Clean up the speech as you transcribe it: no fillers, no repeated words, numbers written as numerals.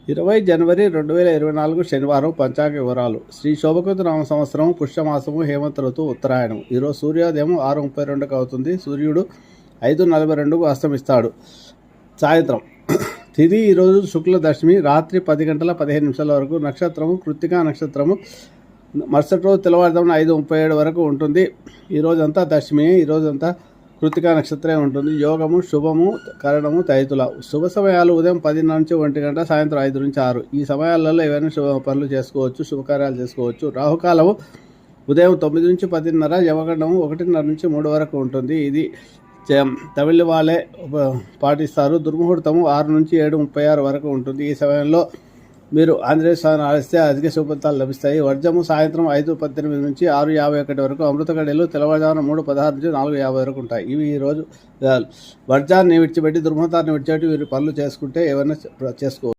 20 జనవరి 2024 శనివారం పంచాంగ వివరాలు. శ్రీ శోభకృత నామ సంవత్సరం, పుష్యమాసము, హేమంత ఋతువు, ఉత్తరాయణం. ఈరోజు సూర్యోదయం 6:32కు అవుతుంది. సూర్యుడు 5:42కు అస్తమిస్తాడు. సాయంత్రం తిథి ఈరోజు శుక్ల దశమి, రాత్రి 10:15 వరకు. నక్షత్రము కృత్తికా నక్షత్రము. మరుసటి రోజు తెల్లవారుజామున 5:37 వరకు ఉంటుంది. ఈరోజంతా దశమి, ఈరోజంతా కృత్తికా నక్షత్రమే ఉంటుంది. యోగము, శుభము, కరణము, తైతుల. శుభ సమయాలు ఉదయం 10 నుంచి 1 గంట, సాయంత్రం 5 నుంచి 6. ఈ సమయాలలో ఏవైనా శుభ పనులు చేసుకోవచ్చు, శుభకార్యాలు చేసుకోవచ్చు. రాహుకాలము ఉదయం 9 నుంచి 10:30, యమగండము 1:30 నుంచి 3 వరకు ఉంటుంది. ఇది తమిళ వాళ్ళే పాటిస్తారు. దుర్ముహూర్తము 6 నుంచి 7:36 వరకు ఉంటుంది. ఈ సమయంలో మీరు ఆంజనేయ స్వామిని ఆడిస్తే అధిక శుభఫలితాలు లభిస్తాయి. వర్జము సాయంత్రం 5:18 నుంచి 6:51 వరకు. అమృత గడియలు తెల్లవారుజామున 3:16 నుంచి 4:50 వరకు ఉంటాయి. ఇవి ఈరోజు వర్జాన్ని విడిచిపెట్టి దుర్ముహూర్తాన్ని విడిచిపెట్టి వీరి పనులు చేసుకుంటే ఏమైనా చేసుకోవచ్చు.